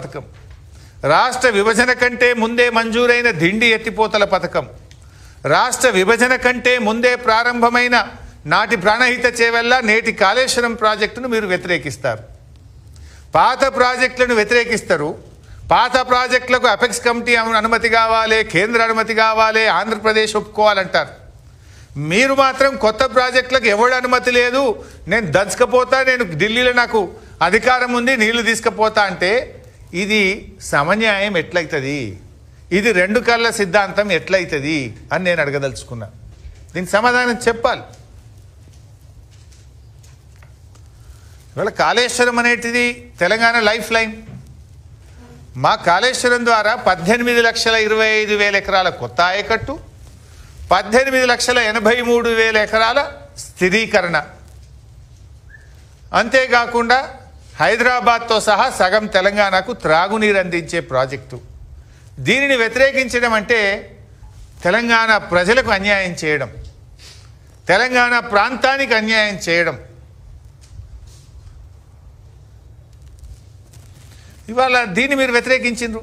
పథకం, రాష్ట్ర విభజన కంటే ముందే మంజూరైన దిండి ఎత్తిపోతల పథకం, రాష్ట్ర విభజన కంటే ముందే ప్రారంభమైన నాటి ప్రాణహిత చేవెళ్ళ నేటి కాళేశ్వరం ప్రాజెక్టును మీరు వ్యతిరేకిస్తారు. పాత ప్రాజెక్టులను వ్యతిరేకిస్తారు. పాత ప్రాజెక్టులకు అపెక్స్ కమిటీ అనుమతి కావాలి, కేంద్ర అనుమతి కావాలి, ఆంధ్రప్రదేశ్ ఒప్పుకోవాలంటారు. మీరు మాత్రం కొత్త ప్రాజెక్టులకు ఎవడు అనుమతి లేదు, నేను దంచకపోతా, నేను ఢిల్లీలో నాకు అధికారం ఉంది, నీళ్లు తీసుకుపోతా అంటే ఇది సమన్యాయం ఎట్లయితుంది? ఇది రెండు కళ్ళ సిద్ధాంతం ఎట్లయితుంది అని నేను అడగదలుచుకున్నా. దీనికి సమాధానం చెప్పాలి. ఇవాళ కాళేశ్వరం అనేటిది తెలంగాణ లైఫ్ లైన్. మా కాళేశ్వరం ద్వారా 18,25,000 ఎకరాల కొత్త ఆయకట్టు, 18,83,000 ఎకరాల స్థిరీకరణ, అంతేకాకుండా హైదరాబాద్తో సహా సగం తెలంగాణకు త్రాగునీరు అందించే ప్రాజెక్టు. దీనిని వ్యతిరేకించడం అంటే తెలంగాణ ప్రజలకు అన్యాయం చేయడం, తెలంగాణ ప్రాంతానికి అన్యాయం చేయడం. ఇవాళ దీన్ని మీరు వ్యతిరేకించిండ్రు.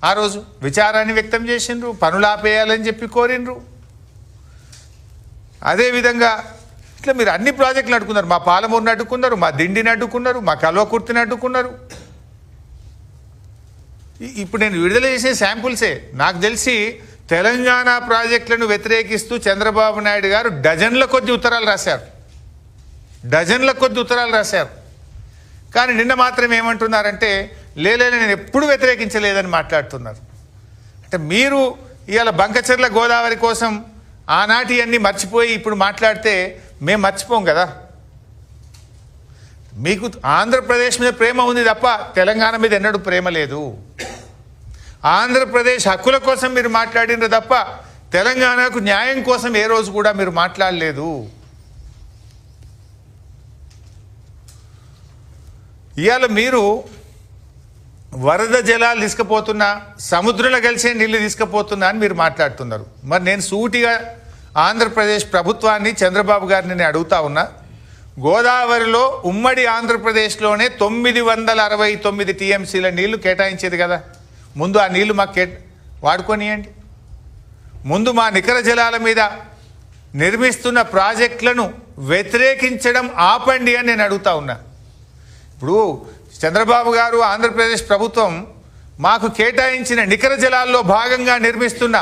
ఆ రోజు విచారాన్ని వ్యక్తం చేసిండ్రు, పనులు ఆపేయాలని చెప్పి కోరిండ్రు. అదేవిధంగా ఇట్లా మీరు అన్ని ప్రాజెక్టులు అడ్డుకున్నారు. మా పాలమూరుని అడ్డుకున్నారు, మా దిండిని అడ్డుకున్నారు, మా కల్వకుర్తిని అడ్డుకున్నారు. ఇప్పుడు నేను విడుదల చేసే శాంపుల్సే. నాకు తెలిసి తెలంగాణ ప్రాజెక్టులను వ్యతిరేకిస్తూ చంద్రబాబు నాయుడు గారు డజన్ల కొద్ది ఉత్తరాలు రాశారు. కానీ నిన్న మాత్రం ఏమంటున్నారంటే లేలే నేను ఎప్పుడు వ్యతిరేకించలేదని మాట్లాడుతున్నారు. అంటే మీరు ఇవాళ బంకచర్ల గోదావరి కోసం ఆనాటి అన్నీ మర్చిపోయి ఇప్పుడు మాట్లాడితే మేము మర్చిపోం కదా. మీకు ఆంధ్రప్రదేశ్ మీద ప్రేమ ఉంది తప్ప తెలంగాణ మీద ఎన్నడూ ప్రేమ లేదు. ఆంధ్రప్రదేశ్ హక్కుల కోసం మీరు మాట్లాడినారు తప్ప తెలంగాణకు న్యాయం కోసం ఏ రోజు కూడా మీరు మాట్లాడలేదు. ఇవాళ మీరు వరద జలాలు తీసుకుపోతున్నా, సముద్రంలో కలిసే నీళ్లు తీసుకుపోతున్నా అని మీరు మాట్లాడుతున్నారు. మరి నేను సూటిగా ఆంధ్రప్రదేశ్ ప్రభుత్వాన్ని, చంద్రబాబు గారిని నేను అడుగుతా ఉన్నా, గోదావరిలో ఉమ్మడి ఆంధ్రప్రదేశ్లోనే 969 టీఎంసీల నీళ్లు కేటాయించేది కదా. ముందు ఆ నీళ్లు మాకు వాడుకోనియండి. ముందు మా నికర జలాల మీద నిర్మిస్తున్న ప్రాజెక్టులను వ్యతిరేకించడం ఆపండి అని నేను అడుగుతా ఉన్నా. ఇప్పుడు చంద్రబాబు గారు, ఆంధ్రప్రదేశ్ ప్రభుత్వం మాకు కేటాయించిన నికర జలాల్లో భాగంగా నిర్మిస్తున్న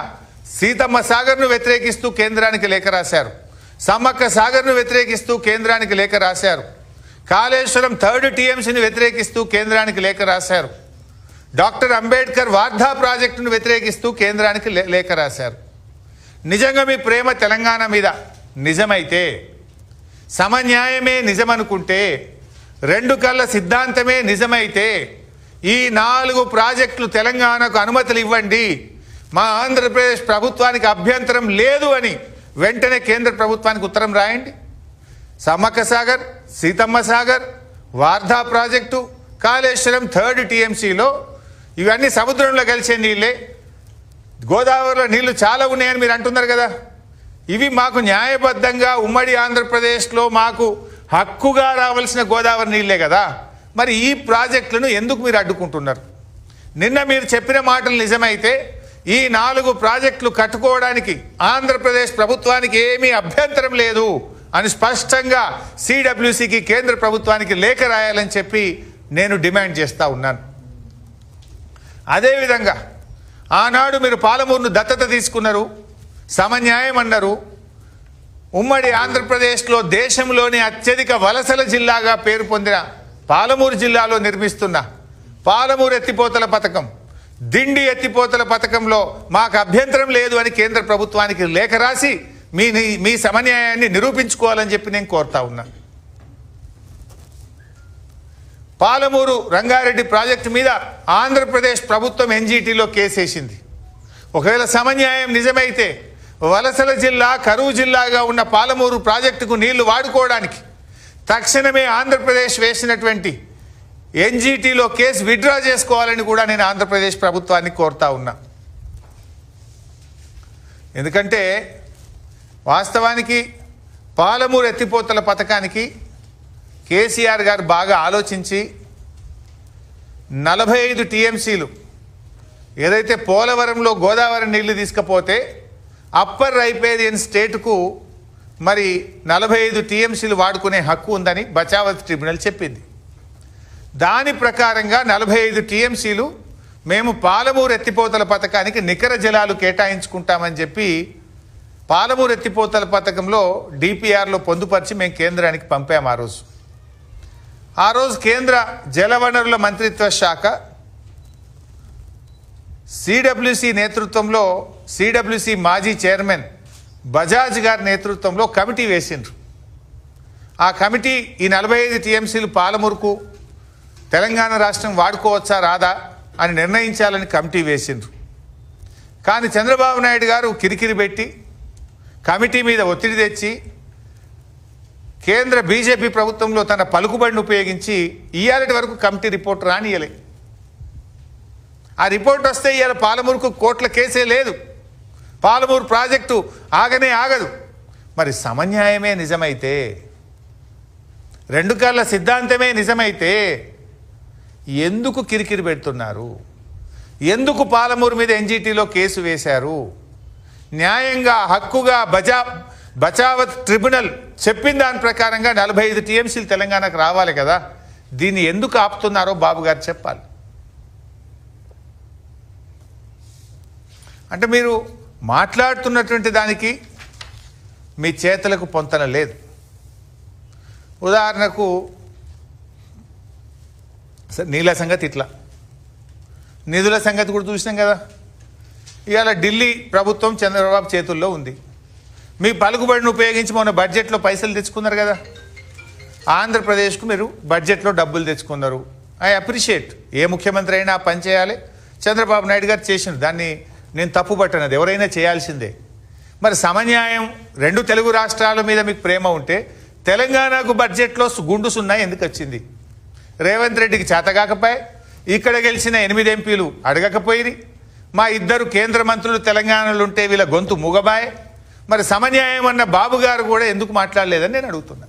సీతమ్మ సాగర్ను వ్యతిరేకిస్తూ కేంద్రానికి లేఖ రాశారు. సమ్మక్క సాగర్ను వ్యతిరేకిస్తూ కేంద్రానికి లేఖ రాశారు. కాళేశ్వరం 3rd టీఎంసీని వ్యతిరేకిస్తూ కేంద్రానికి లేఖ రాశారు. డాక్టర్ అంబేద్కర్ వార్ధా ప్రాజెక్టును వ్యతిరేకిస్తూ కేంద్రానికి లేఖ రాశారు. నిజంగా మీ ప్రేమ తెలంగాణ మీద నిజమైతే, సమన్యాయమే నిజమనుకుంటే, రెండు కళ్ళ సిద్ధాంతమే నిజమైతే ఈ 4 ప్రాజెక్టులు తెలంగాణకు అనుమతులు ఇవ్వండి, మా ఆంధ్రప్రదేశ్ ప్రభుత్వానికి అభ్యంతరం లేదు అని వెంటనే కేంద్ర ప్రభుత్వానికి ఉత్తరం రాయండి. సమ్మక్క సాగర్, సీతమ్మ సాగర్, వార్ధా ప్రాజెక్టు, కాళేశ్వరం 3rd టీఎంసీలో ఇవన్నీ సముద్రంలో కలిసే నీళ్ళే. గోదావరిలో నీళ్లు చాలా ఉన్నాయని మీరు అంటున్నారు కదా. ఇవి మాకు న్యాయబద్ధంగా ఉమ్మడి ఆంధ్రప్రదేశ్లో మాకు హక్కుగా రావాల్సిన గోదావరి నీళ్ళే కదా. మరి ఈ ప్రాజెక్టులను ఎందుకు మీరు అడ్డుకుంటున్నారు? నిన్న మీరు చెప్పిన మాటలు నిజమైతే ఈ 4 ప్రాజెక్టులు కట్టుకోవడానికి ఆంధ్రప్రదేశ్ ప్రభుత్వానికి ఏమీ అభ్యంతరం లేదు అని స్పష్టంగా సిడబ్ల్యూసికి, కేంద్ర ప్రభుత్వానికి లేఖ రాయాలని చెప్పి నేను డిమాండ్ చేస్తూ ఉన్నాను. అదేవిధంగా ఆనాడు మీరు పాలమూరును దత్తత తీసుకున్నారు, సమన్యాయం అన్నారు. ఉమ్మడి ఆంధ్రప్రదేశ్లో దేశంలోని అత్యధిక వలసల జిల్లాగా పేరు పొందిన పాలమూరు జిల్లాలో నిర్మిస్తున్న పాలమూరు ఎత్తిపోతల పథకం, దిండి ఎత్తిపోతల పథకంలో మాకు అభ్యంతరం లేదు అని కేంద్ర ప్రభుత్వానికి లేఖ రాసి మీ సమన్యాయాన్ని నిరూపించుకోవాలని చెప్పి నేను కోరుతా ఉన్నా. పాలమూరు రంగారెడ్డి ప్రాజెక్టు మీద ఆంధ్రప్రదేశ్ ప్రభుత్వం ఎన్జీటీలో కేసేసింది. ఒకవేళ సమన్యాయం నిజమైతే వలసల జిల్లా, కరువు జిల్లాగా ఉన్న పాలమూరు ప్రాజెక్టుకు నీళ్లు వాడుకోవడానికి తక్షణమే ఆంధ్రప్రదేశ్ వేసినటువంటి ఎన్జీటీలో కేసు విత్డ్రా చేసుకోవాలని కూడా నేను ఆంధ్రప్రదేశ్ ప్రభుత్వాన్ని కోరుతా ఉన్నా. ఎందుకంటే వాస్తవానికి పాలమూరు ఎత్తిపోతల పథకానికి కేసీఆర్ గారు బాగా ఆలోచించి 45 టీఎంసీలు ఏదైతే పోలవరంలో గోదావరి నీళ్లు తీసుకపోతే అప్పర్ రైపేరియన్ స్టేట్కు మరి 45 టీఎంసీలు వాడుకునే హక్కు ఉందని బచావత్ ట్రిబ్యునల్ చెప్పింది. దాని ప్రకారంగా 45 టీఎంసీలు మేము పాలమూరు ఎత్తిపోతల పథకానికి నికర జలాలు కేటాయించుకుంటామని చెప్పి పాలమూరు ఎత్తిపోతల పథకంలో డిపిఆర్లో పొందుపరిచి మేము కేంద్రానికి పంపాము. ఆ రోజు కేంద్ర జలవనరుల మంత్రిత్వ శాఖ సిడబ్ల్యూసి నేతృత్వంలో సిడబ్ల్యూసి మాజీ చైర్మన్ బజాజ్ గారి నేతృత్వంలో కమిటీ వేసిండ్రు. ఆ కమిటీ ఈ 45 టీఎంసీలు పాలమూరుకు తెలంగాణ రాష్ట్రం వాడుకోవచ్చా రాదా అని నిర్ణయించాలని కమిటీ వేసిండ్రు. కానీ చంద్రబాబు నాయుడు గారు కిరికిరి పెట్టి కమిటీ మీద ఒత్తిడి తెచ్చి కేంద్ర బీజేపీ ప్రభుత్వంలో తన పలుకుబడిని ఉపయోగించి ఇయాలటి వరకు కమిటీ రిపోర్ట్ రానియలే. ఆ రిపోర్ట్ వస్తే ఇవాళ పాలమూరుకు కోట్ల కేసే లేదు, పాలమూరు ప్రాజెక్టు ఆగనే ఆగదు. మరి సమన్యాయమే నిజమైతే, రెండు కళ్ళ సిద్ధాంతమే నిజమైతే ఎందుకు కిరికిరి పెడుతున్నారు? ఎందుకు పాలమూరు మీద ఎన్జిటిలో కేసు వేశారు? న్యాయంగా హక్కుగా బచావత్ ట్రిబ్యునల్ చెప్పిన దాని ప్రకారంగా 45 టీఎంసీలు తెలంగాణకు రావాలి కదా. దీన్ని ఎందుకు ఆపుతున్నారో బాబు గారు చెప్పాలి. అంటే మీరు మాట్లాడుతున్నటువంటి దానికి మీ చేతులకు పొంతన లేదు. ఉదాహరణకు నీళ్ళ సంగతి ఇట్లా, నిధుల సంగతి కూడా చూసినాం కదా. ఇవాళ ఢిల్లీ ప్రభుత్వం చంద్రబాబు చేతుల్లో ఉంది. మీ పలుకుబడిని ఉపయోగించి మొన్న బడ్జెట్లో పైసలు తెచ్చుకున్నారు కదా. ఆంధ్రప్రదేశ్కు మీరు బడ్జెట్లో డబ్బులు తెచ్చుకున్నారు. I appreciate. ఏ ముఖ్యమంత్రి అయినా పని చేయాలి. చంద్రబాబు నాయుడు గారు చేసిండు, దాన్ని నేను తప్పు పట్టనది, ఎవరైనా చేయాల్సిందే. మరి సమన్యాయం, రెండు తెలుగు రాష్ట్రాల మీద మీకు ప్రేమ ఉంటే తెలంగాణకు బడ్జెట్లో గుండు సున్నా ఎందుకు వచ్చింది? రేవంత్ రెడ్డికి చేతగాకపోయి ఇక్కడ గెలిచిన 8 ఎంపీలు అడగకపోయి, మా 2 కేంద్ర మంత్రులు తెలంగాణలో ఉంటే వీళ్ళ గొంతు మూగబాయ్. మరి సమన్యాయం అన్న బాబు గారు కూడా ఎందుకు మాట్లాడలేదని నేను అడుగుతున్నా.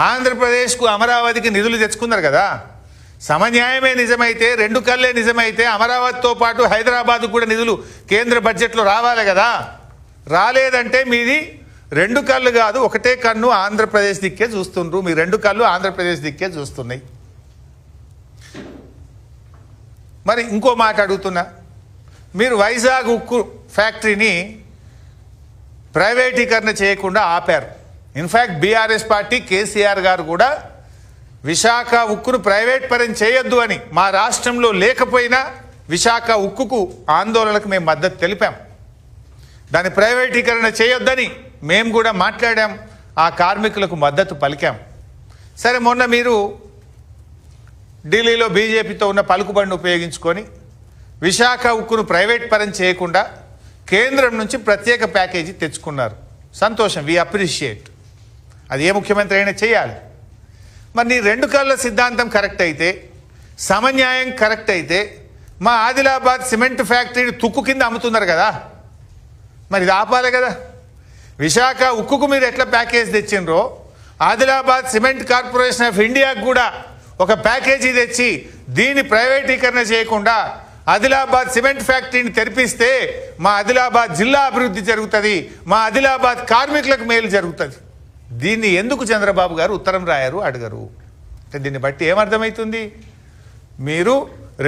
ఆంధ్రప్రదేశ్కు అమరావతికి నిధులు తెచ్చుకున్నారు కదా. సమన్యాయమే నిజమైతే, రెండు కళ్ళే నిజమైతే అమరావతితో పాటు హైదరాబాద్ కూడా నిధులు కేంద్ర బడ్జెట్లో రావాలి కదా. రాలేదంటే మీది రెండు కళ్ళు కాదు, ఒకటే కన్ను ఆంధ్రప్రదేశ్ దిక్కే చూస్తుండ్రు. మీ రెండు కళ్ళు ఆంధ్రప్రదేశ్ దిక్కే చూస్తున్నాయి. మరి ఇంకో మాట అడుగుతున్నా, మీరు వైజాగ్ ఉక్కు ఫ్యాక్టరీని ప్రైవేటీకరణ చేయకుండా ఆపారు. ఇన్ఫ్యాక్ట్ బీఆర్ఎస్ పార్టీ కేసీఆర్ గారు కూడా విశాఖ ఉక్కును ప్రైవేట్ పరం చేయొద్దు అని, మా రాష్ట్రంలో లేకపోయినా విశాఖ ఉక్కుకు ఆందోళనకు మేము మద్దతు తెలిపాం. దాన్ని ప్రైవేటీకరణ చేయొద్దని మేము కూడా మాట్లాడాం, ఆ కార్మికులకు మద్దతు పలికాం. సరే, మొన్న మీరు ఢిల్లీలో బీజేపీతో ఉన్న పలుకుబడిని ఉపయోగించుకొని విశాఖ ఉక్కును ప్రైవేట్ పరం చేయకుండా కేంద్రం నుంచి ప్రత్యేక ప్యాకేజీ తెచ్చుకున్నారు. సంతోషం, వి అప్రిషియేట్. అది ఏ ముఖ్యమంత్రి అయినా చేయాలి. మరి నీ రెండు కళ్ళ సిద్ధాంతం కరెక్ట్ అయితే, సమన్యాయం కరెక్ట్ అయితే, మా ఆదిలాబాద్ సిమెంట్ ఫ్యాక్టరీని తుక్కు కింద అమ్ముతున్నారు కదా, మరి ఇది ఆపాలి కదా. విశాఖ ఉక్కుకు మీరు ఎట్లా ప్యాకేజ్ తెచ్చిండ్రో, ఆదిలాబాద్ సిమెంట్ కార్పొరేషన్ ఆఫ్ ఇండియాకు కూడా ఒక ప్యాకేజీ తెచ్చి దీన్ని ప్రైవేటీకరణ చేయకుండా ఆదిలాబాద్ సిమెంట్ ఫ్యాక్టరీని తెరిపిస్తే మా ఆదిలాబాద్ జిల్లా అభివృద్ధి జరుగుతుంది, మా ఆదిలాబాద్ కార్మికులకు మేలు జరుగుతుంది. దీన్ని ఎందుకు చంద్రబాబు గారు ఉత్తరం రాయరు, అడగరు? అంటే దీన్ని బట్టి ఏమర్థమవుతుంది? మీరు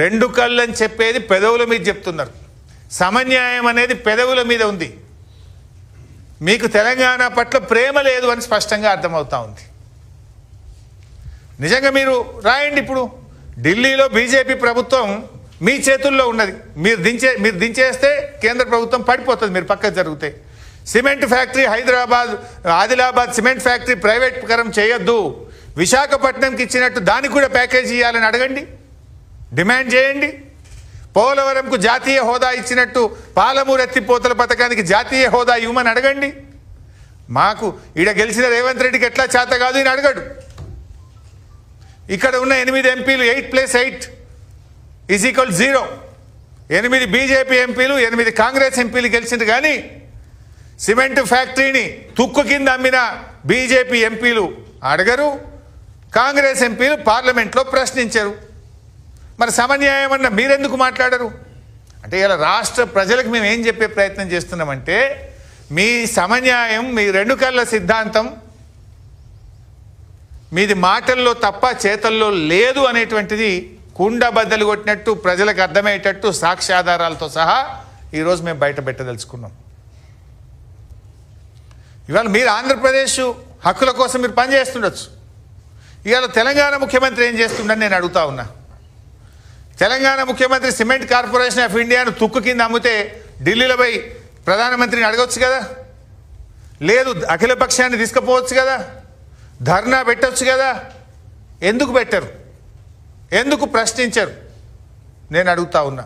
రెండు కళ్ళని చెప్పేది పెదవుల మీద చెప్తున్నారు, సమన్యాయం అనేది పెదవుల మీద ఉంది. మీకు తెలంగాణ పట్ల ప్రేమ లేదు అని స్పష్టంగా అర్థమవుతా ఉంది. నిజంగా మీరు రాయండి. ఇప్పుడు ఢిల్లీలో బీజేపీ ప్రభుత్వం మీ చేతుల్లో ఉన్నది. మీరు దించేస్తే కేంద్ర ప్రభుత్వం పడిపోతుంది, మీరు పక్కకు జరిగితే. Cement factory Adilabad cement factory ప్రైవేటీకరణ చేయొద్దు, విశాఖపట్నంకి ఇచ్చినట్టు దానికి కూడా ప్యాకేజీ ఇవ్వాలని అడగండి, డిమాండ్ చేయండి. పోలవరంకు జాతీయ హోదా ఇచ్చినట్టు పాలమూరు ఎత్తిపోతల పథకానికి జాతీయ హోదా ఇవ్వమని అడగండి. మాకు ఈడ గెలిచిన రేవంత్ రెడ్డికి ఎట్లా చేత కాదు ఈయన అడగడు. ఇక్కడ ఉన్న 8 ఎంపీలు 8+8 = 0. 8 బీజేపీ ఎంపీలు 8 కాంగ్రెస్ ఎంపీలు గెలిచింది. కానీ సిమెంట్ ఫ్యాక్టరీని తుక్కు కింద అమ్మిన బీజేపీ ఎంపీలు అడగరు, కాంగ్రెస్ ఎంపీలు పార్లమెంట్లో ప్రశ్నించరు. మరి సమన్యాయం అన్న మీరెందుకు మాట్లాడరు? అంటే ఇలా రాష్ట్ర ప్రజలకు మేము ఏం చెప్పే ప్రయత్నం చేస్తున్నామంటే, మీ సమన్యాయం, మీ రెండు కళ్ళ సిద్ధాంతం మీది మాటల్లో తప్ప చేతల్లో లేదు అనేటువంటిది కుండ బద్దలు కొట్టినట్టు ప్రజలకు అర్థమయ్యేటట్టు సాక్ష్యాధారాలతో సహా ఈరోజు మేము బయట పెట్టదలుచుకున్నాం. ఇవాళ మీరు ఆంధ్రప్రదేశ్ హక్కుల కోసం మీరు పనిచేస్తుండొచ్చు. ఇవాళ తెలంగాణ ముఖ్యమంత్రి ఏం చేస్తుండని నేను అడుగుతా ఉన్నా. తెలంగాణ ముఖ్యమంత్రి సిమెంట్ కార్పొరేషన్ ఆఫ్ ఇండియాను తుక్కు కింద అమ్మితే ఢిల్లీలో పోయి ప్రధానమంత్రిని అడగవచ్చు కదా, లేదు అఖిల పక్షాన్ని తీసుకుపోవచ్చు కదా, ధర్నా పెట్టవచ్చు కదా. ఎందుకు పెట్టరు? ఎందుకు ప్రశ్నించరు? నేను అడుగుతా ఉన్నా.